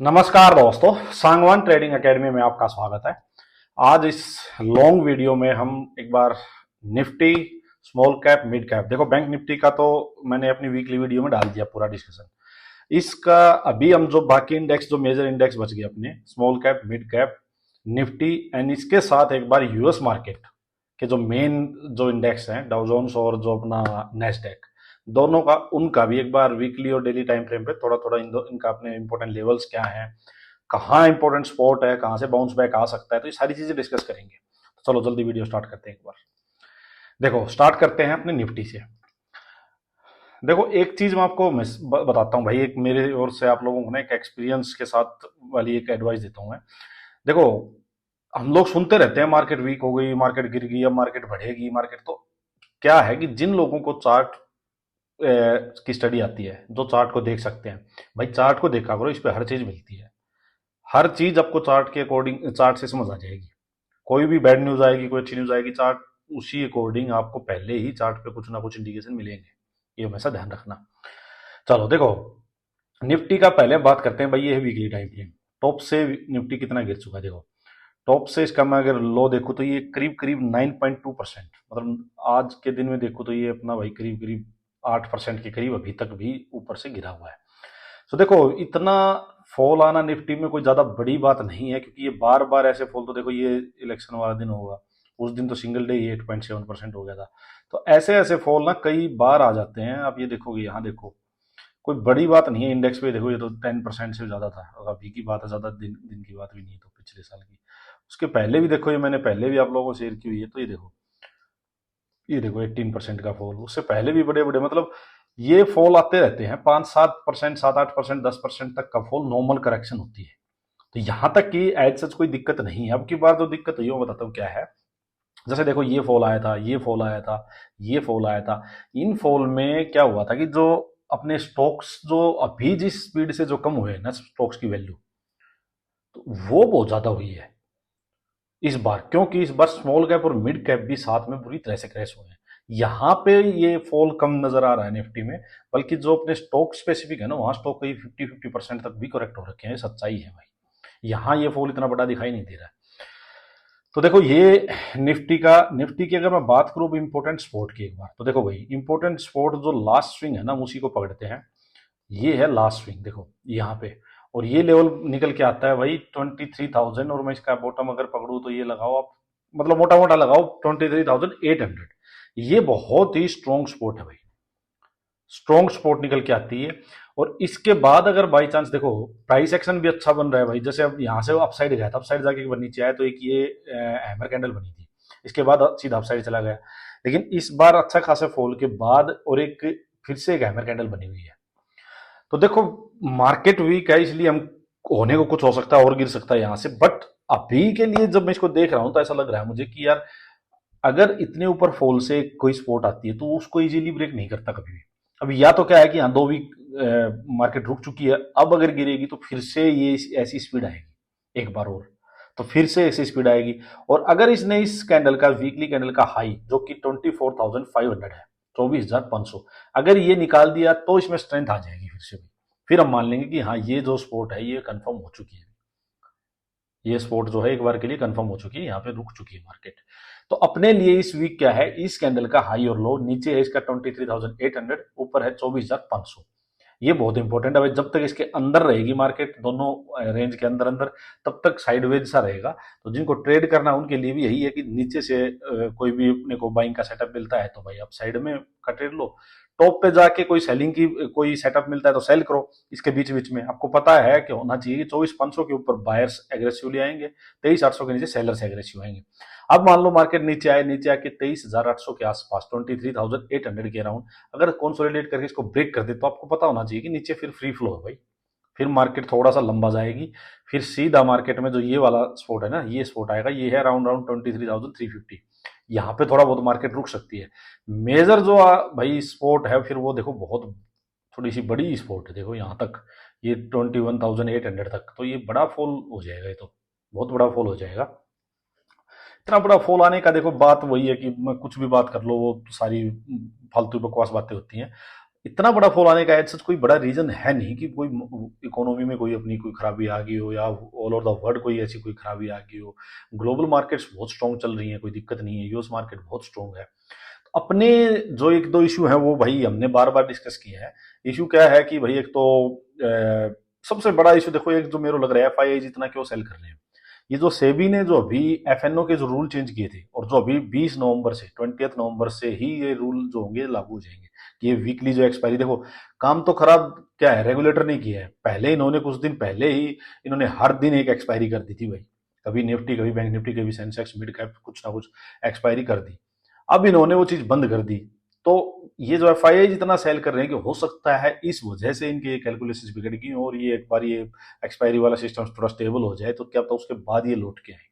नमस्कार दोस्तों, Sangwan trading academy में आपका स्वागत है। आज इस लॉन्ग वीडियो में हम एक बार Nifty, small cap, mid cap, देखो बैंक निफ्टी का तो मैंने अपनी वीकली वीडियो में डाल दिया पूरा डिस्कशन। इसका अभी हम जो बाकी इंडेक्स, जो मेजर इंडेक्स बच गए अपने, small cap, mid cap, Nifty and इसके साथ एक बार यूएस मार्केट के जो मेन जो इंडेक्स हैं, डाउ जोन्स और जो अपना नेस्डेक, दोनों का उनका भी एक बार वीकली और डेली टाइम फ्रेम पे थोड़ा थोड़ा इनका अपने इंपॉर्टेंट लेवल्स क्या हैं, कहाँ इंपॉर्टेंट स्पॉट है, कहाँ से बाउंस बैक आ सकता है, तो ये सारी चीजें डिस्कस करेंगे। तो चलो जल्दी वीडियो स्टार्ट करते हैं एक बार। देखो स्टार्ट करते हैं अपने निफ्टी से। देखो एक चीज मैं आपको बताता हूँ भाई, एक मेरे ओर से आप लोगों को ना एक एक्सपीरियंस के साथ वाली एक एडवाइस देता हूँ मैं। देखो हम लोग सुनते रहते हैं मार्केट वीक हो गई, मार्केट गिर गई, अब मार्केट बढ़ेगी, मार्केट, तो क्या है कि जिन लोगों को चार्ट की स्टडी आती है, जो चार्ट को देख सकते हैं, भाई चार्ट को देखा करो, इस पे हर चीज मिलती है। हर चीज आपको चार्ट के अकॉर्डिंग, चार्ट से समझ आ जाएगी। कोई भी बैड न्यूज आएगी, कोई अच्छी न्यूज आएगी, चार्ट उसी अकॉर्डिंग आपको पहले ही चार्ट पे कुछ ना कुछ इंडिकेशन मिलेंगे। ये हमेशा ध्यान रखना। चलो देखो निफ्टी का पहले बात करते हैं भाई, ये है वीकली टाइम फ्रेम। टॉप से निफ्टी कितना गिर चुका है देखो। टॉप से इसका मैं अगर लो देखूं तो ये करीब करीब 9.2%, मतलब आज के दिन में देखूं तो ये अपना भाई करीब करीब 8% के करीब अभी तक भी ऊपर से गिरा हुआ है। तो देखो इतना फॉल आना निफ्टी में कोई ज्यादा बड़ी बात नहीं है, क्योंकि ये बार बार ऐसे फॉल, तो देखो ये इलेक्शन वाला दिन होगा, उस दिन तो सिंगल डे ही 8.7% हो गया था। तो ऐसे ऐसे फॉल ना कई बार आ जाते हैं। आप ये देखोगे, यहाँ देखो कोई बड़ी बात नहीं है। इंडेक्स पे देखो ये तो 10% से ज्यादा था, और अभी की बात है, ज्यादा दिन दिन की बात भी नहीं है, तो पिछले साल की। उसके पहले भी देखो, ये मैंने पहले भी आप लोगों को शेयर की हुई है, तो ये देखो 18% का फॉल। उससे पहले भी बड़े बड़े, मतलब ये फॉल आते रहते हैं, 5-7%, 7-8%, 10% तक का फॉल नॉर्मल करेक्शन होती है। तो यहां तक कि एज सच कोई दिक्कत नहीं है। अब की बार जो दिक्कत है, ये मैं बताता हूँ क्या है। जैसे देखो ये फॉल आया था, ये फॉल आया था, ये फॉल आया था। इन फॉल में क्या हुआ था कि जो अपने स्टॉक्स जो अभी जिस स्पीड से जो कम हुए हैं ना स्टॉक्स की वैल्यू, तो वो बहुत ज्यादा हुई है इस बार, क्योंकि इस बार स्मॉल कैप और मिड कैप भी साथ में बुरी तरह से क्रैश हुए हैं। यहाँ पे ये फॉल कम नजर आ रहा है निफ्टी में, बल्कि जो अपने स्टॉक स्पेसिफिक है ना, वहां स्टॉक कई 50% तक भी करेक्ट हो रखे हैं। सच्चाई है भाई, यहाँ ये फॉल इतना बड़ा दिखाई नहीं दे रहा है। तो देखो ये निफ्टी की अगर मैं बात करूं इंपोर्टेंट स्पॉट की एक बार, तो देखो भाई इंपोर्टेंट स्पॉट जो लास्ट स्विंग है ना, हम उसी को पकड़ते हैं। ये है लास्ट स्विंग, देखो यहाँ पे। और ये लेवल निकल के आता है भाई 23,000, और मैं इसका बॉटम अगर पकड़ू तो ये लगाओ आप, मतलब मोटा मोटा लगाओ 23,800। ये बहुत ही स्ट्रॉन्ग स्पोर्ट है भाई, स्ट्रॉन्ग स्पोर्ट निकल के आती है। और इसके बाद अगर बाई चांस देखो प्राइस एक्शन भी अच्छा बन रहा है भाई, जैसे अब यहाँ से अपसाइड गया था, अपसाइड जाके एक बार नीचे आया, तो एक ये हैमर कैंडल बनी थी, इसके बाद सीधा अपसाइड चला गया। लेकिन इस बार अच्छा खासा फॉल के बाद और एक फिर से एक हैमर कैंडल बनी हुई है। तो देखो मार्केट वीक है, इसलिए हम होने को कुछ हो सकता है और गिर सकता है यहाँ से, बट अभी के लिए जब मैं इसको देख रहा हूं तो ऐसा लग रहा है मुझे कि यार अगर इतने ऊपर फॉल से कोई स्पोर्ट आती है तो उसको इजीली ब्रेक नहीं करता कभी भी। अभी या तो क्या है कि हाँ 2 वीक मार्केट रुक चुकी है, अब अगर गिरेगी तो फिर से ये ऐसी स्पीड आएगी एक बार और, तो फिर से ऐसी स्पीड आएगी। और अगर इसने इस कैंडल का, वीकली कैंडल का हाई जो कि 24,500 है, 24,500, अगर ये निकाल दिया तो इसमें स्ट्रेंथ आ जाएगी फिर से भी। फिर हम मान लेंगे कि हाँ ये जो स्पोर्ट है ये कंफर्म हो चुकी है, ये स्पोर्ट जो है एक बार के लिए कंफर्म हो चुकी है, यहाँ पे रुक चुकी है मार्केट। तो अपने लिए इस वीक क्या है, इस कैंडल का हाई और लो, नीचे है इसका 23,800, ऊपर है 24,500। ये बहुत इंपॉर्टेंट है भाई, जब तक इसके अंदर रहेगी मार्केट, दोनों रेंज के अंदर अंदर, तब तक साइडवेज सा रहेगा। तो जिनको ट्रेड करना है उनके लिए भी यही है कि नीचे से कोई भी अपने को बाइंग का सेटअप मिलता है तो भाई आप साइड में का ट्रेड लो, टॉप पे जाके कोई सेलिंग की कोई सेटअप मिलता है तो सेल करो। इसके बीच बीच में आपको पता है कि होना चाहिए कि 24,500 के ऊपर बायर्स एग्रेसिवली आएंगे, 23,800 के नीचे सेलर्स एग्रेसिव आएंगे। अब मान लो मार्केट नीचे आए, नीचे आके 23,800 के आसपास, 23,800 के अराउंड अगर कंसोलिडेट करके इसको ब्रेक कर दे, तो आपको पता होना चाहिए कि नीचे फिर फ्री फ्लो है भाई, फिर मार्केट थोड़ा सा लंबा जाएगी, फिर सीधा मार्केट में जो ये वाला स्पोर्ट है ना, ये स्पोर्ट आएगा, ये है अराउंड अराउंड 23,350। यहाँ पे थोड़ा बहुत मार्केट रुक सकती है। मेजर जो भाई स्पोर्ट है फिर वो देखो बहुत थोड़ी सी बड़ी स्पोर्ट है, देखो यहाँ तक ये 21,800 तक, तो ये बड़ा फॉल हो जाएगा, ये तो बहुत बड़ा फॉल हो जाएगा। इतना बड़ा फॉल आने का देखो बात वही है कि मैं कुछ भी बात कर लो वो सारी फालतू बकवास बातें होती हैं। इतना बड़ा फॉल आने का ऐसा कोई बड़ा रीजन है नहीं कि कोई इकोनॉमी में कोई अपनी कोई खराबी आ गई हो या ऑल ओवर द वर्ल्ड कोई ऐसी कोई खराबी आ गई हो। ग्लोबल मार्केट्स बहुत स्ट्रॉन्ग चल रही हैं, कोई दिक्कत नहीं है, यूएस मार्केट बहुत स्ट्रॉन्ग है। अपने जो एक दो इशू है वो भाई हमने बार बार डिस्कस किया है। इशू क्या है कि भाई एक तो सबसे बड़ा इशू देखो, एक जो मेरे को लग रहा है एफआईआई जितना क्यों सेल कर रहे हैं, ये जो सेबी ने जो अभी एफएनओ के जो रूल चेंज किए थे और जो अभी 20 नवंबर से 20 नवंबर से ही ये रूल जो होंगे लागू हो जाएंगे कि ये वीकली जो एक्सपायरी, देखो काम तो खराब क्या है, रेगुलेटर ने किया है। पहले इन्होंने कुछ दिन पहले ही इन्होंने हर दिन एक एक्सपायरी कर दी थी भाई, कभी निफ्टी कभी बैंक निफ्टी कभी सेंसेक्स मिड कैप कुछ ना कुछ एक्सपायरी कर दी। अब इन्होंने वो चीज बंद कर दी। तो ये जो एफआईआई जितना सेल कर रहे हैं कि हो सकता है इस वजह से इनके कैलकुलेशंस बिगड़ गई और ये एक बार ये एक्सपायरी वाला सिस्टम थोड़ा स्टेबल हो जाए तो क्या पता उसके बाद ये लौट के आए।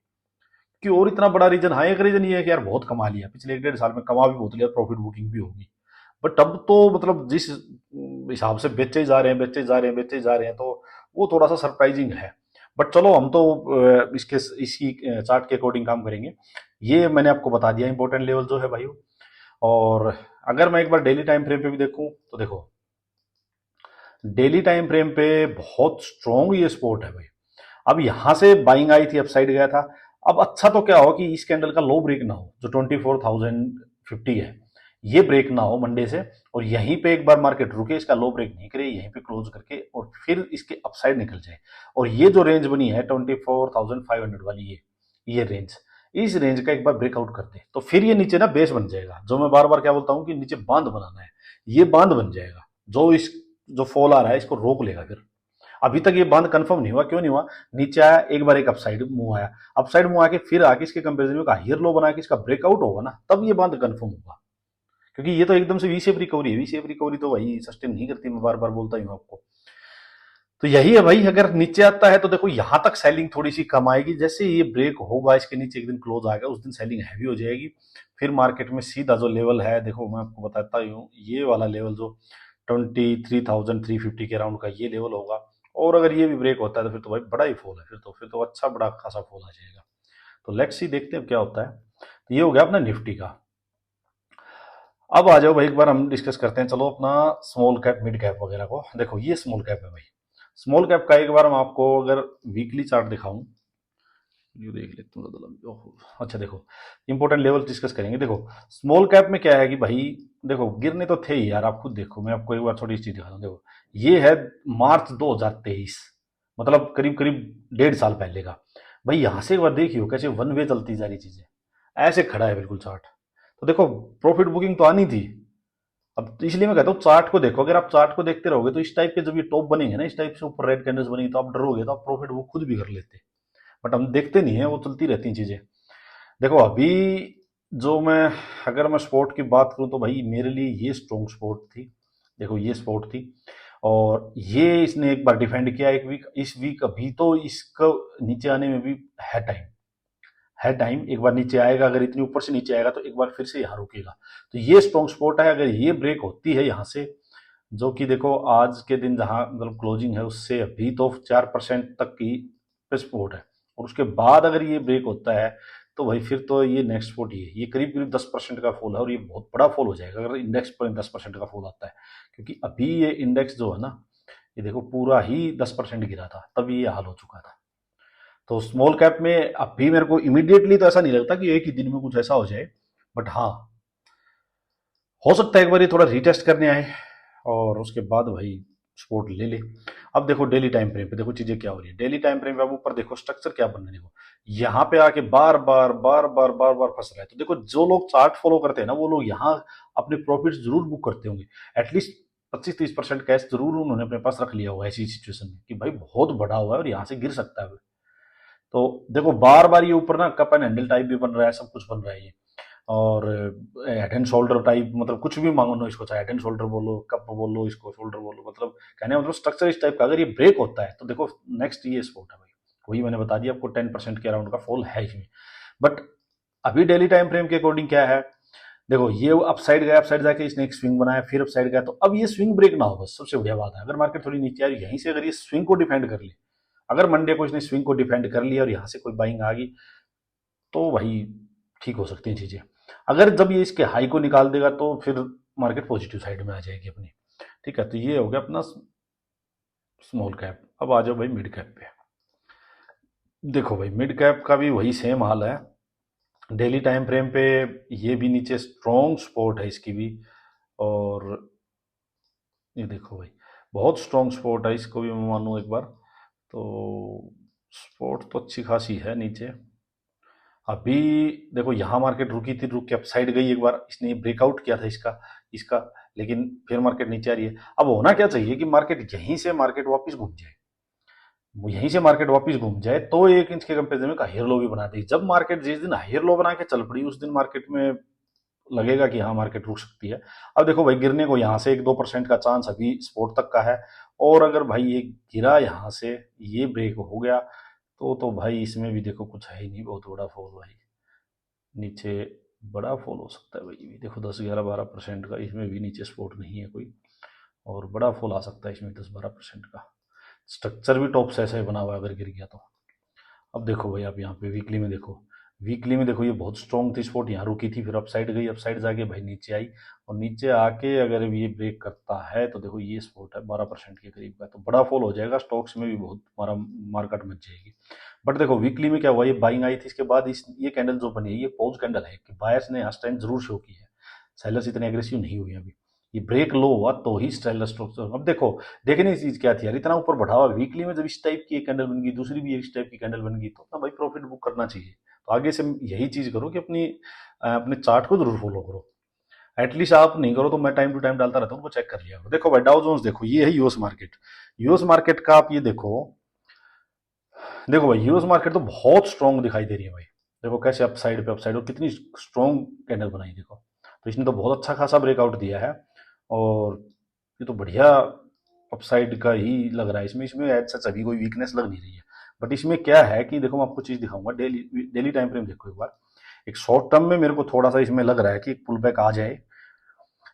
कि और इतना बड़ा रीजन, हाँ एक रीजन ये है कि यार बहुत कमा लिया पिछले 1 डेढ़ साल में, कमा भी बहुत लिया, प्रॉफिट बुकिंग भी होगी। बट अब तो मतलब जिस हिसाब से बेचे जा रहे हैं बेचे जा रहे हैं बेचे जा रहे हैं, तो वो थोड़ा सा सरप्राइजिंग है। बट चलो हम तो इसके इसी चार्ट के अकॉर्डिंग काम करेंगे। ये मैंने आपको बता दिया इंपॉर्टेंट लेवल जो है भाई। और अगर मैं एक बार डेली टाइम फ्रेम पे भी देखूं तो देखो डेली टाइम फ्रेम पे बहुत स्ट्रॉन्ग ये सपोर्ट है भाई। अब यहां से बाइंग आई थी, अपसाइड गया था। अब अच्छा तो क्या हो कि इस कैंडल का लो ब्रेक ना हो, जो 24,050 है, ये ब्रेक ना हो मंडे से, और यहीं पे एक बार मार्केट रुके, इसका लो ब्रेक नहीं करे, यहीं पे क्लोज करके और फिर इसके अपसाइड निकल जाए। और ये जो रेंज बनी है 24,500 वाली, ये रेंज, इस रेंज का एक बार ब्रेकआउट करते तो फिर ये नीचे ना बेस बन जाएगा। जो मैं बार बार क्या बोलता हूं कि नीचे बांध बनाना है, ये बांध बन जाएगा जो इस जो फॉल आ रहा है इसको रोक लेगा। फिर अभी तक ये बांध कंफर्म नहीं हुआ, क्यों नहीं हुआ, नीचे आया एक बार, एक अपसाइड मूव आया, अपसाइड मूव आके फिर आके इसके कंपेरिजन में हायर लो बना के इसका ब्रेकआउट होगा ना, तब ये बांध कंफर्म होगा। क्योंकि ये तो एकदम से वी शेप रिकवरी है, वी शेप रिकवरी तो भाई सस्टेन नहीं करती, मैं बार बार बोलता ही हूं आपको। तो यही है भाई, अगर नीचे आता है तो देखो यहां तक सेलिंग थोड़ी सी कम आएगी, जैसे ये ब्रेक होगा इसके नीचे एक दिन क्लोज आएगा उस दिन सेलिंग हैवी हो जाएगी। फिर मार्केट में सीधा जो लेवल है, देखो मैं आपको बताता ही हूँ, ये वाला लेवल जो 23,350 के अराउंड का ये लेवल होगा। और अगर ये भी ब्रेक होता है तो फिर तो भाई बड़ा ही फॉल है, फिर तो अच्छा बड़ा खासा फॉल आ जाएगा। तो लेट्स सी, देखते हैं क्या होता है। तो ये हो गया अपना निफ्टी का। अब आ जाओ भाई, एक बार हम डिस्कस करते हैं, चलो अपना स्मॉल कैप मिड कैप वगैरह को। देखो ये स्मॉल कैप है भाई। स्मॉल कैप का एक बार हम आपको अगर वीकली चार्ट दिखाऊं, ये देख लेते हैं ज़्यादा ओहो, अच्छा देखो इंपॉर्टेंट लेवल डिस्कस करेंगे। देखो स्मॉल कैप में क्या है कि भाई देखो गिरने तो थे ही यार, आप खुद देखो, मैं आपको एक बार थोड़ी चीज दिखाता हूँ। देखो ये है मार्च 2023, मतलब करीब करीब 1.5 साल पहले का। भाई यहां से एक बार देखियो कैसे वन वे चलती जा रही चीजें, ऐसे खड़ा है बिल्कुल चार्ट। तो देखो प्रॉफिट बुकिंग तो आनी थी। अब तो इसलिए मैं कहता हूँ चार्ट को देखो, अगर आप चार्ट को देखते रहोगे तो इस टाइप के जब ये टॉप बनेंगे ना, इस टाइप से ऊपर रेड कैंडल्स बनेंगे, तो आप डरोगे तो आप प्रॉफिट वो खुद भी कर लेते। बट हम देखते नहीं है, वो चलती रहती हैं चीजें। देखो अभी जो मैं, अगर मैं स्पोर्ट की बात करूं तो भाई मेरे लिए ये स्ट्रॉन्ग स्पोर्ट थी। देखो ये स्पोर्ट थी और ये इसने एक बार डिफेंड किया एक वीक, इस वीक अभी तो इसको नीचे आने में भी है टाइम, है टाइम। एक बार नीचे आएगा, अगर इतनी ऊपर से नीचे आएगा तो एक बार फिर से यहाँ रुकेगा। तो ये स्ट्रॉन्ग स्पोर्ट है। अगर ये ब्रेक होती है यहाँ से, जो कि देखो आज के दिन जहां मतलब क्लोजिंग है उससे अभी तो 4% तक की सपोर्ट है, और उसके बाद अगर ये ब्रेक होता है तो भाई फिर तो ये नेक्स्ट सपोर्ट ही है। ये करीब करीब 10% का फॉल है और ये बहुत बड़ा फॉल हो जाएगा अगर इंडेक्स पर 10% का फॉल आता है। क्योंकि अभी ये इंडेक्स जो है ना, ये देखो पूरा ही 10% गिरा था, तब ये हाल हो चुका था। तो स्मॉल कैप में अभी मेरे को इमीडिएटली तो ऐसा नहीं लगता कि एक ही दिन में कुछ ऐसा हो जाए, बट हाँ हो सकता है एक बार ये थोड़ा रीटेस्ट करने आए और उसके बाद भाई सपोर्ट ले ले। अब देखो डेली टाइम फ्रेम पे देखो चीजें क्या हो रही है। डेली टाइम फ्रेम पे अब ऊपर देखो स्ट्रक्चर क्या बन रहा है। देखो यहाँ पे आके बार बार बार बार बार बार फंस रहा है। तो देखो जो लोग चार्ट फॉलो करते हैं ना, वो लोग यहाँ अपने प्रॉफिट जरूर बुक करते होंगे। एटलीस्ट 25-30% कैश जरूर उन्होंने अपने पास रख लिया होगा ऐसी सिचुएशन में कि भाई बहुत बड़ा हुआ है और यहाँ से गिर सकता है। तो देखो बार बार ये ऊपर ना कप एंड हैंडल टाइप भी बन रहा है, सब कुछ बन रहा है ये। और हेड एंड शोल्डर टाइप, मतलब कुछ भी मांगो ना इसको, चाहे हेड एंड शोल्डर बोलो, कप बोलो, इसको शोल्डर बोलो, मतलब कहने का मतलब स्ट्रक्चर इस टाइप का। अगर ये ब्रेक होता है तो देखो नेक्स्ट ये स्पोर्ट है भाई, वही मैंने बता दिया आपको, 10% के अराउंड का फॉल है इसमें। बट अभी डेली टाइम फ्रेम के अकॉर्डिंग क्या है, देखो ये अपसाइड गया, अपसाइड जाके इसने एक स्विंग बनाया, फिर अपसाइड गया। तो अब ये स्विंग ब्रेक ना हो, बस सबसे बढ़िया बात है। अगर मार्केट थोड़ी नीचे आ रही, यहीं से अगर ये स्विंग को डिफेंड कर ले, अगर मंडे को इसने स्विंग को डिफेंड कर लिया और यहाँ से कोई बाइंग आ गई, तो भाई ठीक हो सकती हैं चीजें। अगर जब ये इसके हाई को निकाल देगा तो फिर मार्केट पॉजिटिव साइड में आ जाएगी अपनी। ठीक है, तो ये हो गया अपना स्मॉल कैप। अब आ जाओ भाई मिड कैप पे। देखो भाई मिड कैप का भी वही सेम हाल है। डेली टाइम फ्रेम पे ये भी नीचे स्ट्रॉन्ग सपोर्ट है इसकी भी, और ये देखो भाई बहुत स्ट्रॉन्ग सपोर्ट है, इसको भी मैं मानूँ एक बार तो सपोर्ट तो अच्छी खासी है नीचे। अभी देखो यहाँ मार्केट रुकी थी, रुक के अप साइड गई एक बार, इसने ब्रेकआउट किया था इसका इसका लेकिन फिर मार्केट नीचे आ रही है। अब होना क्या चाहिए कि मार्केट यहीं से मार्केट वापस घूम जाए, वो यहीं से मार्केट वापस घूम जाए तो 1 इंच के कंपेरिजन में हायर लो भी बना देगी। जब मार्केट जिस दिन हायर लो बना के चल पड़ी उस दिन मार्केट में लगेगा कि हाँ मार्केट रुक सकती है। अब देखो भाई गिरने को यहाँ से 1-2% का चांस अभी सपोर्ट तक का है, और अगर भाई ये गिरा यहाँ से, ये ब्रेक हो गया तो भाई इसमें भी देखो कुछ है ही नहीं, बहुत बड़ा फॉल भाई नीचे, बड़ा फॉल हो सकता है भाई। ये भी देखो 10-11-12% का, इसमें भी नीचे सपोर्ट नहीं है कोई, और बड़ा फॉल आ सकता है इसमें 10-12% का। स्ट्रक्चर भी टॉप से ऐसा ही बना हुआ है अगर गिर गया तो। अब देखो भाई आप यहाँ पे वीकली में देखो, वीकली में देखो ये बहुत स्ट्रॉन्ग थी स्पॉट, यहाँ रुकी थी फिर अपसाइड गई, अपसाइड जाके भाई नीचे आई, और नीचे आके अगर ये ब्रेक करता है तो देखो ये स्पॉट है 12% के करीब का, तो बड़ा फॉल हो जाएगा, स्टॉक्स में भी बहुत हमारा मार्केट मच जाएगी। बट देखो वीकली में क्या हुआ, ये बाइंग आई थी, इसके बाद इस ये कैंडल जो बनी है ये पॉज कैंडल है कि बायर्स ने यहाँ स्ट्रेंथ जरूर शो की है, सेलर्स इतने एग्रेसिव नहीं हुए अभी। ये ब्रेक लो हुआ तो ही सेलर स्टॉक्स। अब देखो देखने की चीज क्या थी यार, इतना ऊपर बढ़ा हुआ वीकली में, जब इस टाइप की एक कैंडल बन गई, दूसरी भी इस टाइप की कैंडल बन गई, तो अपना भाई प्रॉफिट बुक करना चाहिए। तो आगे से यही चीज करो कि अपने चार्ट को जरूर फॉलो करो। एटलीस्ट आप नहीं करो तो मैं टाइम टू टाइम डालता रहता हूँ, उनको चेक कर लिया करो। देखो भाई डाउ जोन्स देखो, ये है यूएस मार्केट, यूएस मार्केट का आप ये देखो, देखो भाई यूएस मार्केट तो बहुत स्ट्रॉन्ग दिखाई दे रही है भाई। देखो कैसे अपसाइड पे अपसाइड, और कितनी स्ट्रॉन्ग कैंडल बनाई देखो। तो इसने तो बहुत अच्छा खासा ब्रेकआउट दिया है, और ये तो बढ़िया अपसाइड का ही लग रहा है। इसमें इसमें एज सच अभी कोई वीकनेस लग नहीं रही है। बट इसमें क्या है कि देखो मैं आपको चीज दिखाऊंगा, डेली डेली टाइम फ्रेम देखो एक बार। एक शॉर्ट टर्म में मेरे को थोड़ा सा इसमें लग रहा है कि पुल बैक आ जाए।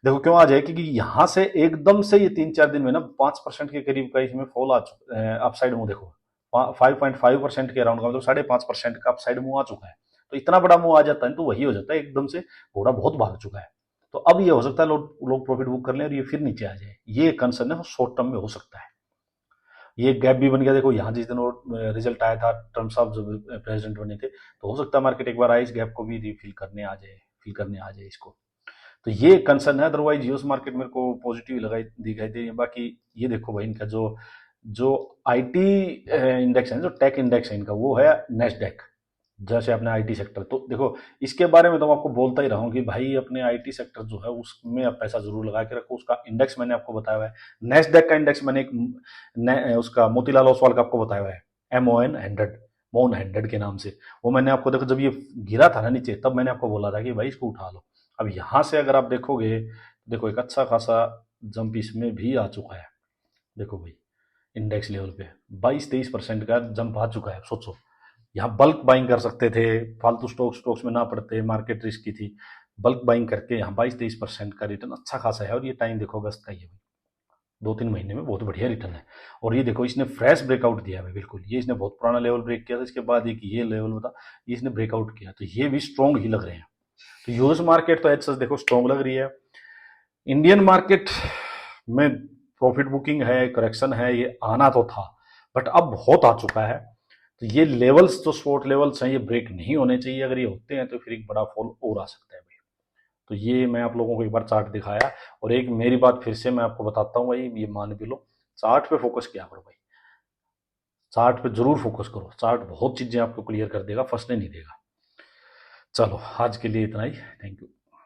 देखो क्यों आ जाए, क्योंकि यहाँ से एकदम से ये 3-4 दिन में ना 5% के करीब का इसमें फॉल आ चुका है अपसाइड में। देखो 5.5% के अराउंड का, मतलब 5.5% का अपसाइड मुंह आ चुका है। तो इतना बड़ा मुंह आ जाता है तो वही हो जाता है एकदम से, घोड़ा बहुत भाग चुका है। तो अब ये हो सकता है लोग प्रॉफिट बुक कर लें और ये फिर नीचे आ जाए, ये कंसर्न है, शॉर्ट टर्म में हो सकता है। ये गैप भी बन गया, देखो यहाँ जिस दिन वो रिजल्ट आया था, ट्रम्प साहब जब प्रेसिडेंट बने थे, तो हो सकता है मार्केट एक बार आए इस गैप को भी रिफिल करने आ जाए, फिल करने आ जाए इसको। तो ये कंसर्न है, अदरवाइज यूएस मार्केट मेरे को पॉजिटिव लगाई दिखाई दे रही है। बाकी ये देखो भाई इनका जो जो आईटी इंडेक्स है, जो टेक इंडेक्स है इनका, वो है नेस्डेक, जैसे अपने आईटी सेक्टर। तो देखो इसके बारे में तो मैं आपको बोलता ही रहा हूँ कि भाई अपने आईटी सेक्टर जो है उसमें आप पैसा जरूर लगा के रखो। उसका इंडेक्स मैंने आपको बताया हुआ है, नेस्डेक का इंडेक्स मैंने उसका मोतीलाल ओसवाल का आपको बताया हुआ है, MON 100, मोन 100 के नाम से। वो मैंने आपको, देखो जब ये गिरा था ना नीचे, तब मैंने आपको बोला था कि भाई इसको उठा लो। अब यहाँ से अगर आप देखोगे, देखो एक अच्छा खासा जंप इसमें भी आ चुका है। देखो भाई इंडेक्स लेवल पे 22-23% का जंप आ चुका है। सोचो यहाँ बल्क बाइंग कर सकते थे, फालतू स्टॉक्स में ना पड़ते, मार्केट रिस्क की थी, बल्क बाइंग करके यहाँ 22-23% का रिटर्न अच्छा खासा है। और ये टाइम देखो अगस्त का ही है भाई, 2-3 महीने में बहुत बढ़िया रिटर्न है। और ये देखो इसने फ्रेश ब्रेकआउट दिया है बिल्कुल, ये इसने बहुत पुराना लेवल ब्रेक किया था, इसके बाद एक ये लेवल बता, ये इसने ब्रेकआउट किया, तो ये भी स्ट्रॉन्ग ही लग रहे हैं। तो यूएस मार्केट तो एज देखो स्ट्रॉन्ग लग रही है। इंडियन मार्केट में प्रॉफिट बुकिंग है, करेक्शन है, ये आना तो था बट अब बहुत आ चुका है। तो ये लेवल्स जो स्पोर्ट लेवल्स हैं ये ब्रेक नहीं होने चाहिए, अगर ये होते हैं तो फिर एक बड़ा फॉल और आ सकता है भाई। तो ये मैं आप लोगों को एक बार चार्ट दिखाया, और एक मेरी बात फिर से मैं आपको बताता हूँ भाई, ये मान भी लो, चार्ट पे फोकस किया करो भाई, चार्ट पे जरूर फोकस करो, चार्ट बहुत चीजें आपको क्लियर कर देगा, फंसने नहीं देगा। चलो आज के लिए इतना ही, थैंक यू।